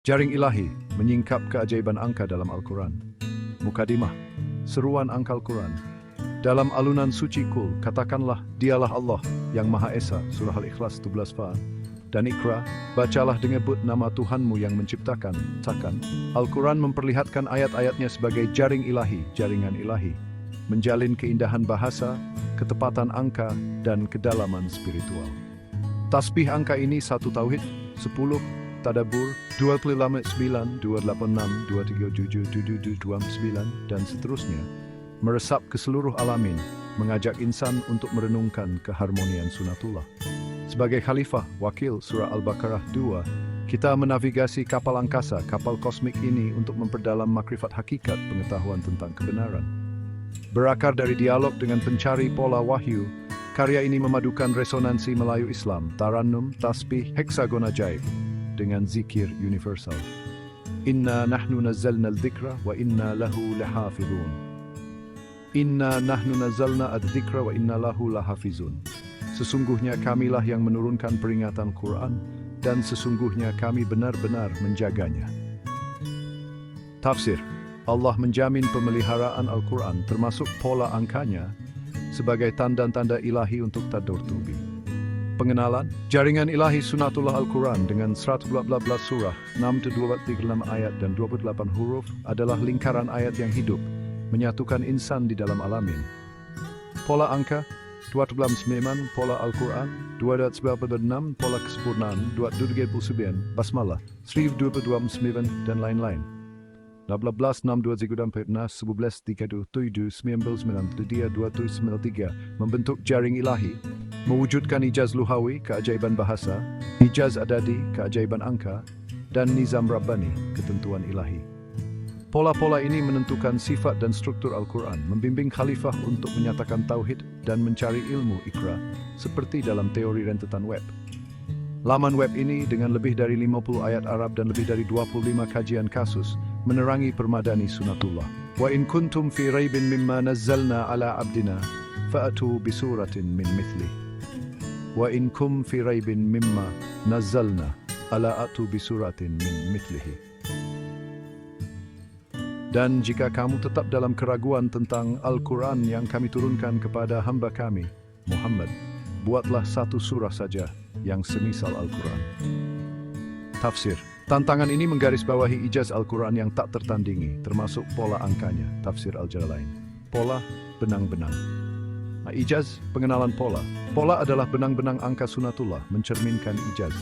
Jaring ilahi menyingkap keajaiban angka dalam Al-Quran. Mukadimah, seruan angka Al-Quran. Dalam alunan suci Kul, katakanlah, dialah Allah yang Maha Esa, surah Al-Ikhlas 12 dan Iqra, bacalah dengan nama Tuhanmu yang menciptakan. Al-Quran memperlihatkan ayat-ayatnya sebagai jaring ilahi, jaringan ilahi, menjalin keindahan bahasa, ketepatan angka, dan kedalaman spiritual. Tasbih angka ini 1 tauhid, 10 tadabbur, 25 9 286 237 729 dan seterusnya, meresap ke seluruh alamin, mengajak insan untuk merenungkan keharmonian sunatullah. Sebagai khalifah wakil surah Al-Baqarah 2, kita menavigasi kapal angkasa, kapal kosmik ini untuk memperdalam makrifat hakikat pengetahuan tentang kebenaran. Berakar dari dialog dengan pencari pola wahyu, karya ini memadukan resonansi Melayu Islam, tarannum, tasbih, heksagon ajaib, dengan zikir universal. Inna nahnu nazzalna al-dzikra wa inna lahu lahafizun. Inna nahnu nazzalna ad-dzikra wa inna lahu lahafizun. Sesungguhnya kamilah yang menurunkan peringatan Quran, dan sesungguhnya kami benar-benar menjaganya. Tafsir. Allah menjamin pemeliharaan Al-Quran termasuk pola angkanya sebagai tanda-tanda ilahi untuk tadurtubi. Pengenalan, jaringan ilahi sunatullah Al-Quran dengan 112 surah, 6-36 ayat dan 28 huruf adalah lingkaran ayat yang hidup, menyatukan insan di dalam alamin. Pola angka, 29 pola Al-Quran, 296 pola kesempurnaan, 229 basmalah, 1029 dan lain-lain. 16 membentuk jaring ilahi, mewujudkan ijaz luhawi, keajaiban bahasa, ijaz adadi, keajaiban angka, dan nizam rabbani, ketentuan ilahi. Pola-pola ini menentukan sifat dan struktur Al-Quran, membimbing khalifah untuk menyatakan tauhid dan mencari ilmu Iqra, seperti dalam teori rentetan web. Laman web ini dengan lebih dari 50 ayat Arab dan lebih dari 25 kajian kasus, menerangi permadani sunatullah. Wa in kuntum fi raibin mimma nazzalna ala abdina, fa'atu bisuratin min mithlih. Wa in kum fi raibin mimma nazzalna ala atu bisuratin min mithlihi. Dan jika kamu tetap dalam keraguan tentang Al-Quran yang kami turunkan kepada hamba kami, Muhammad, buatlah 1 surah saja yang semisal Al-Quran. Tafsir. Tantangan ini menggarisbawahi ijaz Al-Quran yang tak tertandingi, termasuk pola angkanya, Tafsir Al-Jalalain. Pola, benang-benang. Ijaz, pengenalan pola. Pola adalah benang-benang angka sunatullah, mencerminkan ijaz.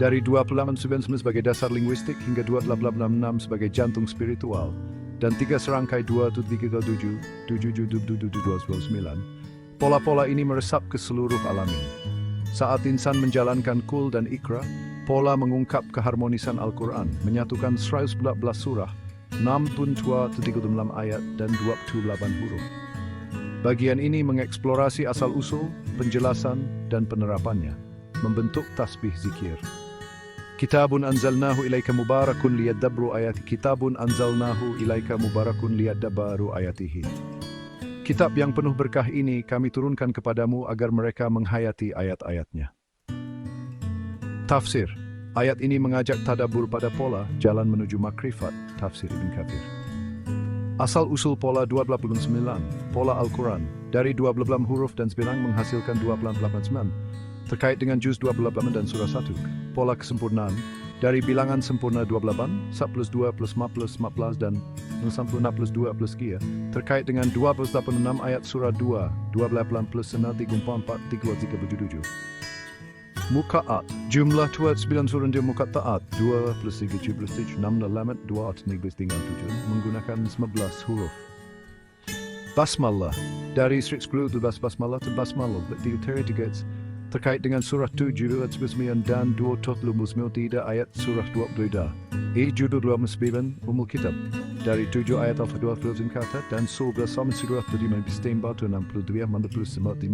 Dari 2899 sebagai dasar linguistik hingga 2866 sebagai jantung spiritual, dan 3 serangkai 2-3-7-7-7-7-7-2-9. Pola-pola ini meresap ke seluruh alamin. Saat insan menjalankan Kul dan Iqra, pola mengungkap keharmonisan Al-Quran, menyatukan 114 surah, 6-36 ayat, dan 28 huruf. Bagian ini mengeksplorasi asal-usul, penjelasan, dan penerapannya, membentuk tasbih zikir. Kitabun anzalnahu ilaika mubarakun liyadabru ayati. Kitabun anzalnahu ilaika mubarakun liyadabru ayatihi. Kitab yang penuh berkah ini kami turunkan kepadamu agar mereka menghayati ayat-ayatnya. Tafsir. Ayat ini mengajak tadabbur pada pola, jalan menuju makrifat, Tafsir Ibn Katsir. Asal-usul pola 289, pola Al-Quran, dari 28 huruf dan sebenang menghasilkan 289, terkait dengan juz 28 dan surah 1, pola kesempurnaan, dari bilangan sempurna 28, 1 plus 2 plus 4 plus 14 dan 96 plus 2 plus sekian, terkait dengan 286 ayat surah 2, 28 plus 9, 34, 3, 37. Mukaat, jumlah 29 surah dia mukaat 2 plus 3, 7 plus 7, 6 alamat 2, 9 plus 3, 7, menggunakan 19 huruf. Basmalah, dari 10 basmalah ke basmalah, terkait dengan surah 7 ayat 9 dan 2 ayat surah 22. Judul 29 Umul Kitab, dari 7 ayat Al-Fatihah kata dan surah surah 5 batu 62 mandatus 19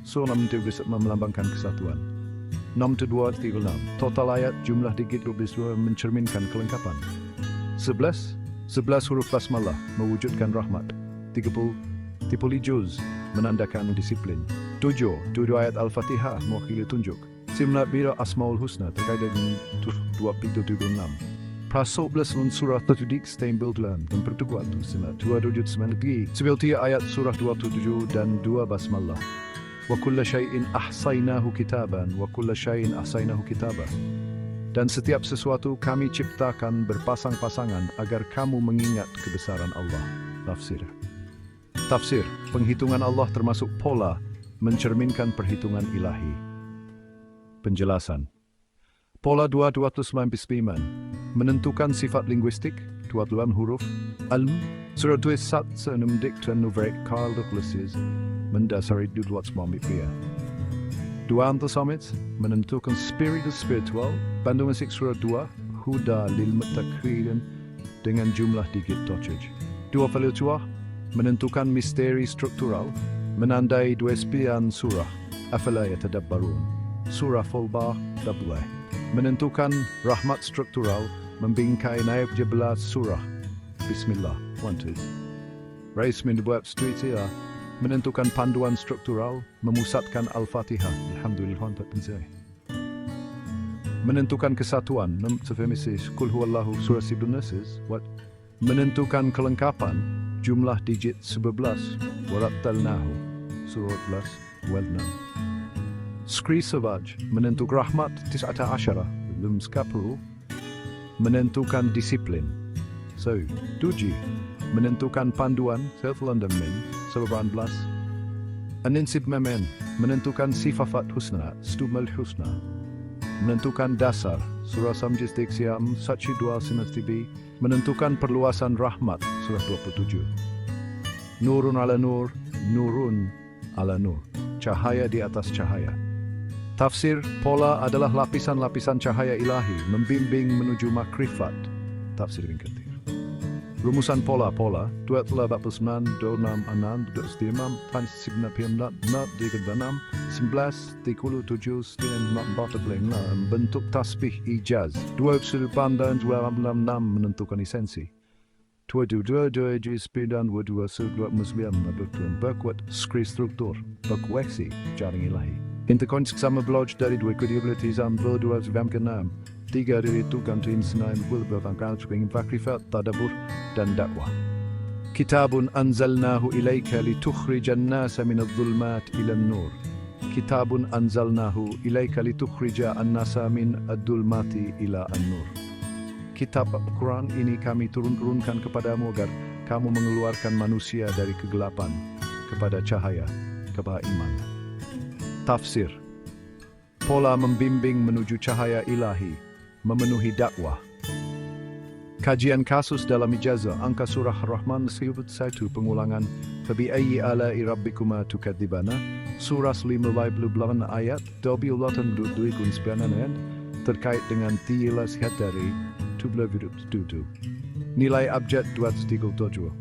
surah 6 melambangkan kesatuan. 6-2-36 total ayat jumlah digit 22 mencerminkan kelengkapan. 11 huruf basmalah mewujudkan rahmat. 30 juz menandakan disiplin. 7 ayat Al-Fatihah mewakili tunjuk. Simlat Bira Asmaul Husna terkait dengan 2.76. Prasoblas un surah tertudik stembel dalam dan pertukuan Simlat 279 seperti ayat surah 27 dan 2 basmalah. Wa kulla syai'in ahsaynahu kitaban wa kulla syai'in ahsaynahu kitaba. Dan setiap sesuatu kami ciptakan berpasang-pasangan agar kamu mengingat kebesaran Allah. Tafsir. Tafsir, penghitungan Allah termasuk pola mencerminkan perhitungan ilahi. Penjelasan. Pola 299 menentukan sifat linguistik 28 huruf alm surat 21 dan numerek Karl Douglas mendasari dudwat semamipia. 200 menentukan spiritual Bandung Masik surat 2 Huda lil Muttaqin dengan jumlah digit dosage. 2 menentukan misteri struktural menandai 29 surah afala yatadabbarun surah Fulbah Dablah. Menentukan rahmat struktural membingkai naib 11 surah Bismillah 1 Rais Minduat Streetia menentukan panduan struktural memusatkan Al-Fatihah Alhamdulillah menentukan kesatuan memfemisis Kul huwallahu surah Sibunasis menentukan kelengkapan jumlah digit 11 warattalnahu surah 11 Walnam. Skri Savaj menentukan rahmat 19 Lumskapru menentukan disiplin. So, 7 menentukan panduan self-landamin 19 Aninsib Memen menentukan sifat husna Stumal Husna menentukan dasar surah Samjistik Siam Sachi 2 Sinatibi menentukan perluasan rahmat surah 27 Nurun ala nur Nurun ala nur cahaya di atas cahaya. Tafsir, pola adalah lapisan-lapisan cahaya ilahi membimbing menuju makrifat. Tafsir bin Katsir. Rumusan pola 249 26 anan 25 pansibna pimnat nat 36 11 37 4 bentuk tasbih ijaz 2 sudut pandang 26 menentukan esensi 22 9 muslim berkuat skri struktur berkueksi jaring ilahi. Interkonsk sama blog dari 2 kredibilitas 2 ke 6 3 dari itu gantiin senaim berbangkal swing fakrifat tadabur dan dakwah. Kitabun anzalnahu ilaika litukhrijan nasa minadh dhulmat ila an-nur. Kitabun anzalnahu ilaika litukhrija an-nasa min ad-dhulmati ila an-nur. Kitab Al-Quran ini kami turunkan kepadamu agar kamu mengeluarkan manusia dari kegelapan kepada cahaya, kepada iman. Tafsir. Pola membimbing menuju cahaya ilahi, memenuhi dakwah. Kajian kasus dalam ijazah angka surah Ar-Rahman 1 pengulangan Fabi'ayyi ala'i rabbikuma tukadzibana surah 58 ayat 28 terkait dengan tilas dari 17 nilai abjad 237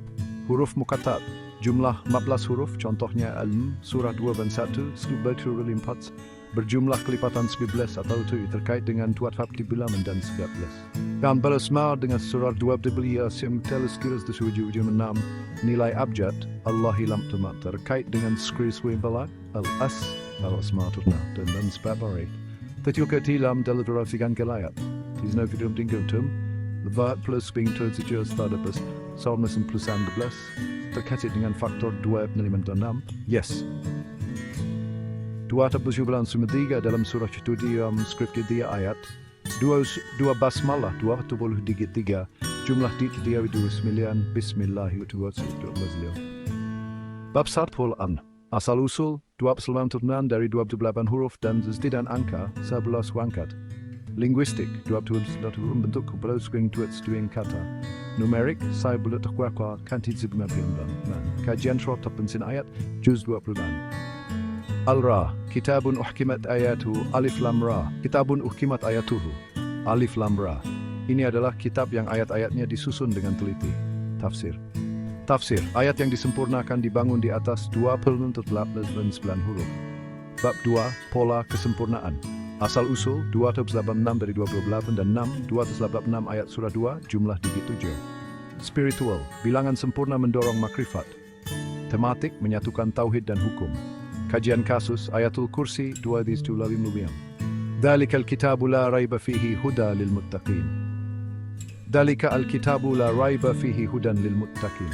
huruf mukatab jumlah 14 huruf contohnya Al-M surah 2 dan 1 Slubatul 4 berjumlah kelipatan 19 atau 7 terkait dengan tuat hab di bilangan dan 19 dan belasmar dengan surah 2 belia simtelis kiras disuju 6 nilai abjad Allah hilam temat terkait dengan skris wimbalat Al-As Al-Asmar turna dan sebabare Tetuka tilam deliverasikan kelayat Tisno video tinggal tum levat plus being told sejauh tadabas Salmas plus 11 terkait dengan faktor 2 6 yes 2:17 dalam surah Tudiam skrip dia ayat 2 basmalah 20 digit 3 jumlah di 29 bismillahirrahmanirrahim. Bab 1 asal usul 29 dari 28 huruf dan dan angka 11 wangkat. Linguistik 29 bentuk kepala swing tuat swing kata. Numerik saya bulat terkuakwa kantin 19. Kajian surah terpensin ayat juz 20. Al-Ra, Kitabun Uhkimat Ayatuhu, Alif Lam Ra, Kitabun Uhkimat Ayatuhu, Alif Lam Ra. Ini adalah kitab yang ayat-ayatnya disusun dengan teliti. Tafsir. Tafsir, ayat yang disempurnakan dibangun di atas 28 dan 9 huruf. Bab 2, Pola Kesempurnaan. Asal usul 286 dari 28 dan 6, 286 ayat surah 2, jumlah digit 7. Spiritual, bilangan sempurna mendorong makrifat. Tematik menyatukan tauhid dan hukum. Kajian kasus Ayatul Kursi 2:255. Dzalikal kitabu la raiba fihi huda lil muttaqin. Dzalika al-kitabu la raiba fihi hudan lil muttaqin.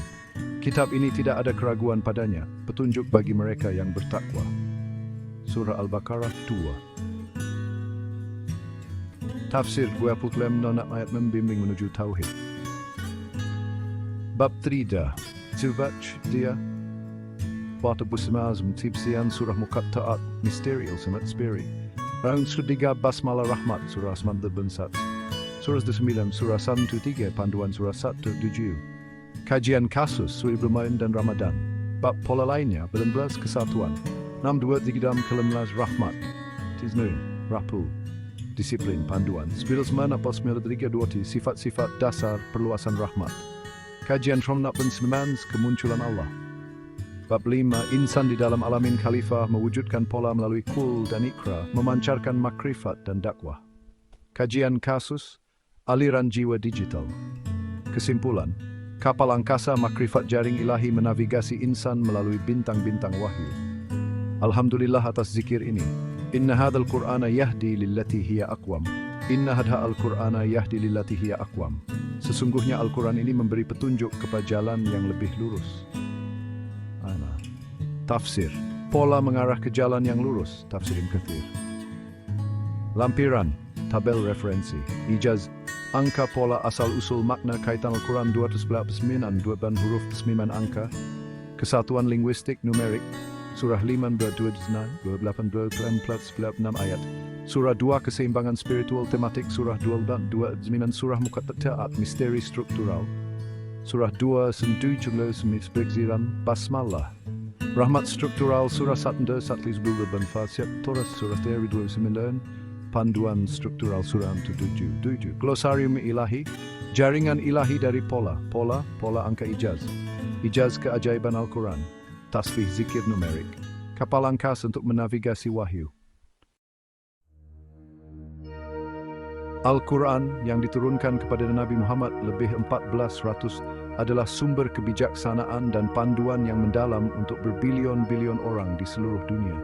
Kitab ini tidak ada keraguan padanya, petunjuk bagi mereka yang bertakwa. Surah Al-Baqarah 2. Tafsir 26 ayat membimbing menuju tauhid. Bab 3. Sifat dia Bata Busmaz Mtibsian Surah Muqatta'at Misteri Ultimate Spirit. Round 3 Basmalah Rahmat Surah 91. Surah 9 Surah 1-3 Panduan Surah 1-7. Kajian kasus Suri Bermain dan Ramadan. Bab pola lainnya 11 Kesatuan. 6-2-3 Kelemlas Rahmat Tisnu Rapu Disiplin Panduan 99 Sifat-sifat dasar perluasan rahmat. Kajian Romnak bin Semans Kemunculan Allah. Bab 5 Insan di dalam alamin khalifah mewujudkan pola melalui kul dan ikra, memancarkan makrifat dan dakwah. Kajian kasus aliran jiwa digital. Kesimpulan, kapal angkasa makrifat jaring ilahi menavigasi insan melalui bintang-bintang wahyu. Alhamdulillah atas zikir ini. Inna hadzal Qur'ana yahdi lillati hiya aqwam. Inna hadha al-Qur'ana yahdi lillati hiya aqwam. Sesungguhnya Al-Quran ini memberi petunjuk kepada jalan yang lebih lurus. Tafsir, pola mengarah ke jalan yang lurus. Tafsir Ibn Katsir. Lampiran, tabel referensi, ijaz, angka pola asal-usul makna kaitan Al-Quran 249 dan huruf 9 angka. Kesatuan linguistik numerik, Surah 5 28 ayat. Surah 2 keseimbangan spiritual tematik. Surah 29 Surah Muqatta'at misteri struktural. Surah 2 sentuh berziran Basmalah. Rahmat struktural Surah 1 dan Fasiat Torah Surah 29 Panduan struktural Surah 7. Glosarium ilahi, jaringan ilahi dari pola angka ijaz keajaiban Al-Quran, tasbih zikir numerik, kapal angkasa untuk menavigasi wahyu. Al-Quran yang diturunkan kepada Nabi Muhammad lebih 1400 adalah sumber kebijaksanaan dan panduan yang mendalam untuk berbilion-bilion orang di seluruh dunia.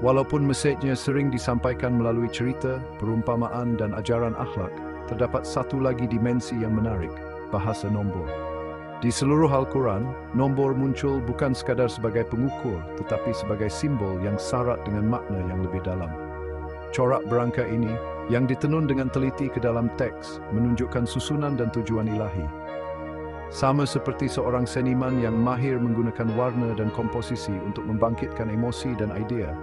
Walaupun mesejnya sering disampaikan melalui cerita, perumpamaan dan ajaran akhlak, terdapat satu lagi dimensi yang menarik, bahasa nombor. Di seluruh Al-Quran, nombor muncul bukan sekadar sebagai pengukur, tetapi sebagai simbol yang syarat dengan makna yang lebih dalam. Corak berangka ini, yang ditenun dengan teliti ke dalam teks, menunjukkan susunan dan tujuan ilahi. Sama seperti seorang seniman yang mahir menggunakan warna dan komposisi untuk membangkitkan emosi dan idea,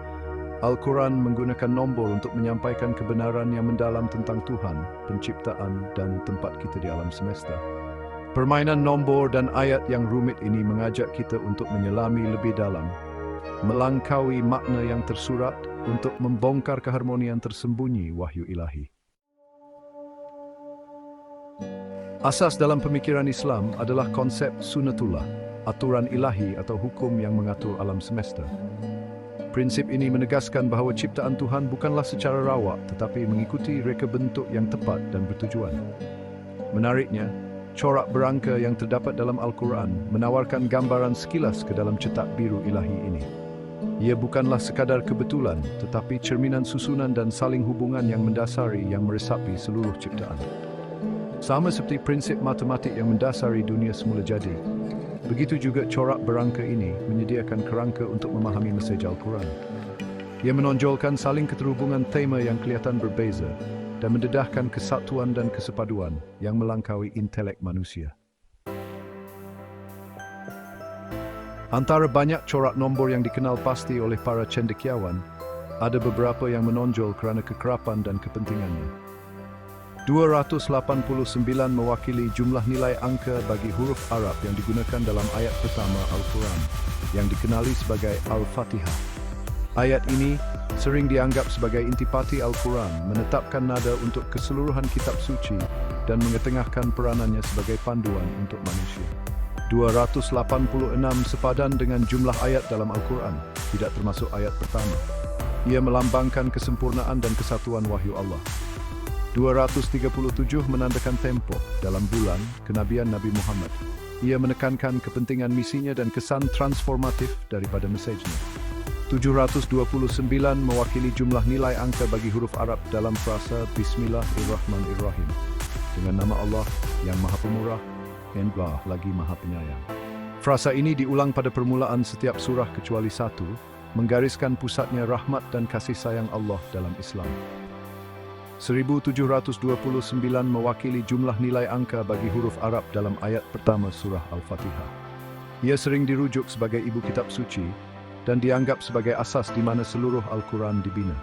Al-Quran menggunakan nombor untuk menyampaikan kebenaran yang mendalam tentang Tuhan, penciptaan, dan tempat kita di alam semesta. Permainan nombor dan ayat yang rumit ini mengajak kita untuk menyelami lebih dalam, melangkaui makna yang tersurat untuk membongkar keharmonian tersembunyi wahyu ilahi. Asas dalam pemikiran Islam adalah konsep sunnatullah, aturan ilahi atau hukum yang mengatur alam semesta. Prinsip ini menegaskan bahawa ciptaan Tuhan bukanlah secara rawak, tetapi mengikuti reka bentuk yang tepat dan bertujuan. Menariknya, corak berangka yang terdapat dalam Al-Quran menawarkan gambaran sekilas ke dalam cetak biru ilahi ini. Ia bukanlah sekadar kebetulan, tetapi cerminan susunan dan saling hubungan yang mendasari yang meresapi seluruh ciptaan. Sama seperti prinsip matematik yang mendasari dunia semula jadi, begitu juga corak berangka ini menyediakan kerangka untuk memahami mesej Al-Quran. Ia menonjolkan saling keterhubungan tema yang kelihatan berbeza dan mendedahkan kesatuan dan kesepaduan yang melangkaui intelek manusia. Antara banyak corak nombor yang dikenal pasti oleh para cendekiawan, ada beberapa yang menonjol kerana kekerapan dan kepentingannya. 289 mewakili jumlah nilai angka bagi huruf Arab yang digunakan dalam ayat pertama Al-Quran, yang dikenali sebagai Al-Fatihah. Ayat ini sering dianggap sebagai intipati Al-Quran, menetapkan nada untuk keseluruhan kitab suci dan mengetengahkan peranannya sebagai panduan untuk manusia. 286 sepadan dengan jumlah ayat dalam Al-Quran, tidak termasuk ayat pertama. Ia melambangkan kesempurnaan dan kesatuan wahyu Allah. 237 menandakan tempo dalam bulan kenabian Nabi Muhammad. Ia menekankan kepentingan misinya dan kesan transformatif daripada mesejnya. 729 mewakili jumlah nilai angka bagi huruf Arab dalam frasa Bismillahirrahmanirrahim. Dengan nama Allah yang Maha Pemurah, dan Allah lagi Maha Penyayang. Frasa ini diulang pada permulaan setiap surah kecuali satu, menggariskan pusatnya rahmat dan kasih sayang Allah dalam Islam. 1729 mewakili jumlah nilai angka bagi huruf Arab dalam ayat pertama surah Al-Fatihah. Ia sering dirujuk sebagai ibu kitab suci dan dianggap sebagai asas di mana seluruh Al-Quran dibina.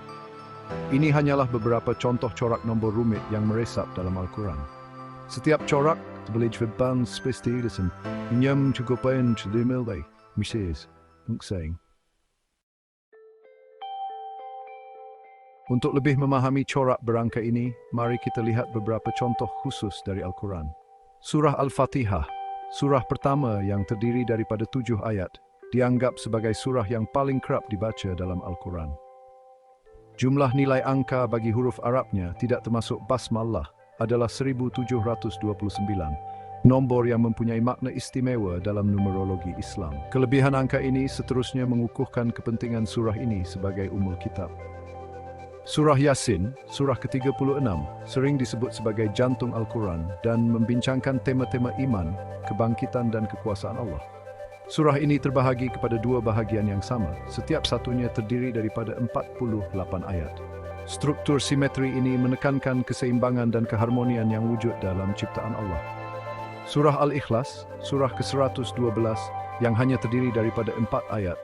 Ini hanyalah beberapa contoh corak nombor rumit yang meresap dalam Al-Quran. Setiap corak boleh dibang seperti ini, menyam cukupain cedimilai, misis, saying. Untuk lebih memahami corak berangka ini, mari kita lihat beberapa contoh khusus dari Al-Quran. Surah Al-Fatihah, surah pertama yang terdiri daripada 7 ayat, dianggap sebagai surah yang paling kerap dibaca dalam Al-Quran. Jumlah nilai angka bagi huruf Arabnya tidak termasuk basmalah adalah 1729, nombor yang mempunyai makna istimewa dalam numerologi Islam. Kelebihan angka ini seterusnya mengukuhkan kepentingan surah ini sebagai ummul kitab. Surah Yasin, surah ke-36, sering disebut sebagai jantung Al-Quran dan membincangkan tema-tema iman, kebangkitan dan kekuasaan Allah. Surah ini terbahagi kepada 2 bahagian yang sama, setiap satunya terdiri daripada 48 ayat. Struktur simetri ini menekankan keseimbangan dan keharmonian yang wujud dalam ciptaan Allah. Surah Al-Ikhlas, surah ke-112, yang hanya terdiri daripada 4 ayat,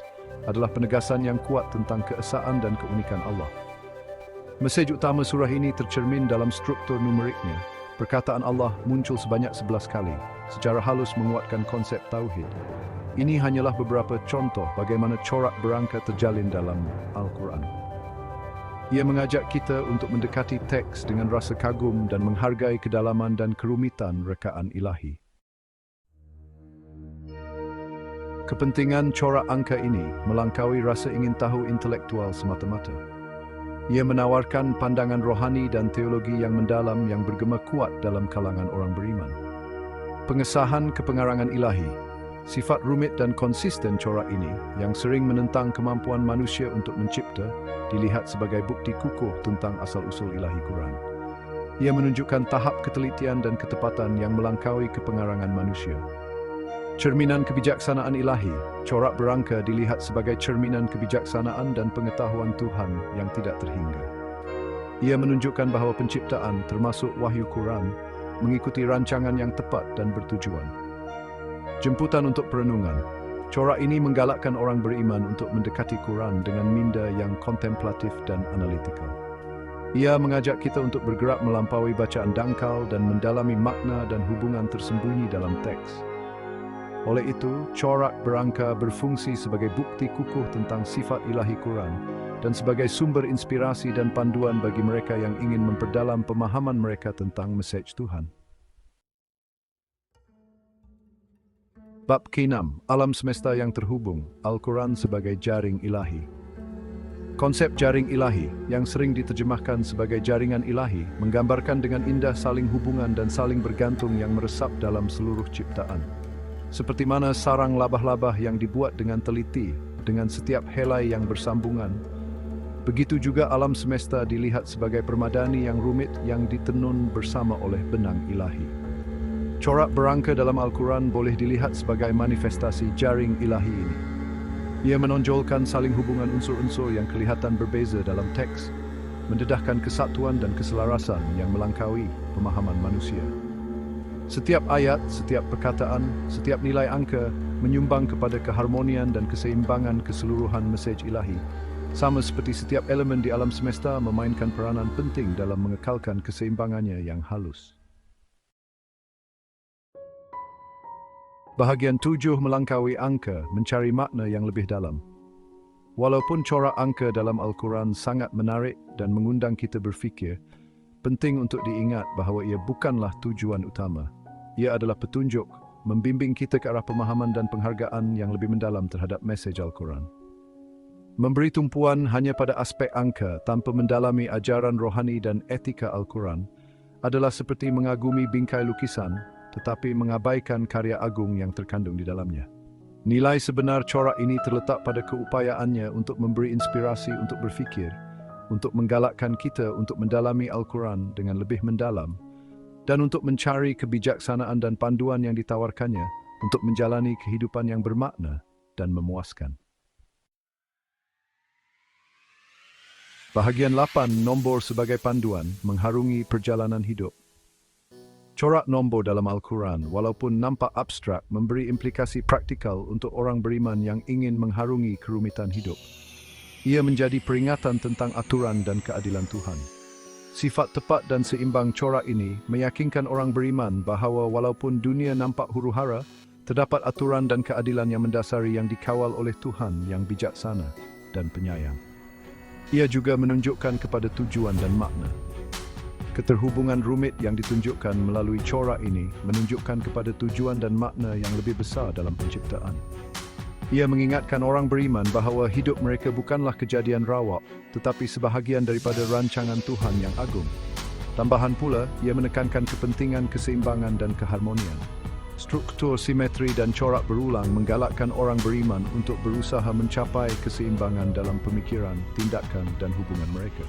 adalah penegasan yang kuat tentang keesaan dan keunikan Allah. Mesej utama surah ini tercermin dalam struktur numeriknya. Perkataan Allah muncul sebanyak 11 kali, secara halus menguatkan konsep tauhid. Ini hanyalah beberapa contoh bagaimana corak berangka terjalin dalam Al-Quran. Ia mengajak kita untuk mendekati teks dengan rasa kagum dan menghargai kedalaman dan kerumitan rekaan ilahi. Kepentingan corak angka ini melampaui rasa ingin tahu intelektual semata-mata. Ia menawarkan pandangan rohani dan teologi yang mendalam yang bergema kuat dalam kalangan orang beriman. Pengesahan kepengarangan ilahi, sifat rumit dan konsisten corak ini yang sering menentang kemampuan manusia untuk mencipta, dilihat sebagai bukti kukuh tentang asal-usul ilahi Quran. Ia menunjukkan tahap ketelitian dan ketepatan yang melampaui kepengarangan manusia. Cerminan kebijaksanaan ilahi, corak berangka dilihat sebagai cerminan kebijaksanaan dan pengetahuan Tuhan yang tidak terhingga. Ia menunjukkan bahawa penciptaan, termasuk wahyu Quran, mengikuti rancangan yang tepat dan bertujuan. Jemputan untuk perenungan. Corak ini menggalakkan orang beriman untuk mendekati Quran dengan minda yang kontemplatif dan analitikal. Ia mengajak kita untuk bergerak melampaui bacaan dangkal dan mendalami makna dan hubungan tersembunyi dalam teks. Oleh itu, corak berangka berfungsi sebagai bukti kukuh tentang sifat ilahi Quran dan sebagai sumber inspirasi dan panduan bagi mereka yang ingin memperdalam pemahaman mereka tentang mesej Tuhan. Bab ke-6, Alam Semesta yang Terhubung, Al-Quran sebagai Jaring Ilahi. Konsep jaring ilahi, yang sering diterjemahkan sebagai jaringan ilahi, menggambarkan dengan indah saling hubungan dan saling bergantung yang meresap dalam seluruh ciptaan. Seperti mana sarang labah-labah yang dibuat dengan teliti, dengan setiap helai yang bersambungan, begitu juga alam semesta dilihat sebagai permadani yang rumit yang ditenun bersama oleh benang ilahi. Corak berangka dalam Al-Quran boleh dilihat sebagai manifestasi jaring ilahi ini. Ia menonjolkan saling hubungan unsur-unsur yang kelihatan berbeza dalam teks, mendedahkan kesatuan dan keselarasan yang melangkaui pemahaman manusia. Setiap ayat, setiap perkataan, setiap nilai angka menyumbang kepada keharmonian dan keseimbangan keseluruhan mesej ilahi. Sama seperti setiap elemen di alam semesta memainkan peranan penting dalam mengekalkan keseimbangannya yang halus. Bahagian 7 melangkaui angka mencari makna yang lebih dalam. Walaupun corak angka dalam Al-Quran sangat menarik dan mengundang kita berfikir, penting untuk diingat bahawa ia bukanlah tujuan utama. Ia adalah petunjuk, membimbing kita ke arah pemahaman dan penghargaan yang lebih mendalam terhadap mesej Al-Quran. Memberi tumpuan hanya pada aspek angka tanpa mendalami ajaran rohani dan etika Al-Quran adalah seperti mengagumi bingkai lukisan tetapi mengabaikan karya agung yang terkandung di dalamnya. Nilai sebenar corak ini terletak pada keupayaannya untuk memberi inspirasi untuk berfikir, untuk menggalakkan kita untuk mendalami Al-Quran dengan lebih mendalam, dan untuk mencari kebijaksanaan dan panduan yang ditawarkannya untuk menjalani kehidupan yang bermakna dan memuaskan. Bahagian 8, nombor sebagai panduan, mengharungi perjalanan hidup. Corak nombor dalam Al-Quran, walaupun nampak abstrak, memberi implikasi praktikal untuk orang beriman yang ingin mengharungi kerumitan hidup. Ia menjadi peringatan tentang aturan dan keadilan Tuhan. Sifat tepat dan seimbang corak ini meyakinkan orang beriman bahawa walaupun dunia nampak huru-hara, terdapat aturan dan keadilan yang mendasari yang dikawal oleh Tuhan yang bijaksana dan penyayang. Ia juga menunjukkan kepada tujuan dan makna. Keterhubungan rumit yang ditunjukkan melalui corak ini menunjukkan kepada tujuan dan makna yang lebih besar dalam penciptaan. Ia mengingatkan orang beriman bahawa hidup mereka bukanlah kejadian rawak, tetapi sebahagian daripada rancangan Tuhan yang agung. Tambahan pula, ia menekankan kepentingan keseimbangan dan keharmonian. Struktur simetri dan corak berulang menggalakkan orang beriman untuk berusaha mencapai keseimbangan dalam pemikiran, tindakan dan hubungan mereka.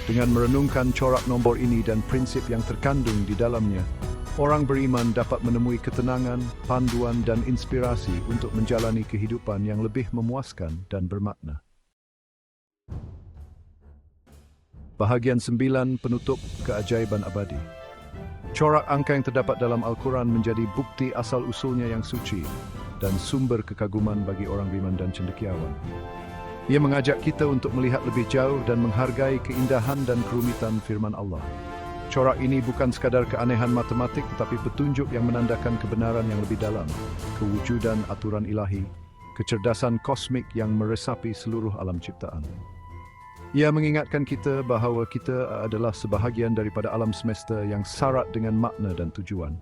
Dengan merenungkan corak nombor ini dan prinsip yang terkandung di dalamnya, orang beriman dapat menemui ketenangan, panduan dan inspirasi untuk menjalani kehidupan yang lebih memuaskan dan bermakna. Bahagian 9, penutup keajaiban abadi. Corak angka yang terdapat dalam Al-Quran menjadi bukti asal-usulnya yang suci dan sumber kekaguman bagi orang beriman dan cendekiawan. Ia mengajak kita untuk melihat lebih jauh dan menghargai keindahan dan kerumitan firman Allah. Corak ini bukan sekadar keanehan matematik tetapi petunjuk yang menandakan kebenaran yang lebih dalam, kewujudan aturan ilahi, kecerdasan kosmik yang meresapi seluruh alam ciptaan. Ia mengingatkan kita bahawa kita adalah sebahagian daripada alam semesta yang syarat dengan makna dan tujuan.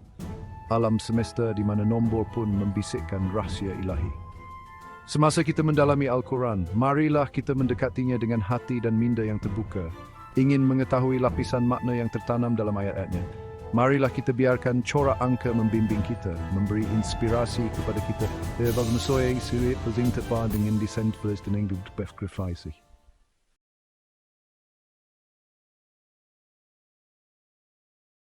Alam semesta di mana nombor pun membisikkan rahsia ilahi. Semasa kita mendalami Al-Quran, marilah kita mendekatinya dengan hati dan minda yang terbuka, ingin mengetahui lapisan makna yang tertanam dalam ayat-ayatnya. Marilah kita biarkan corak angka membimbing kita, memberi inspirasi kepada kita. Dengan desain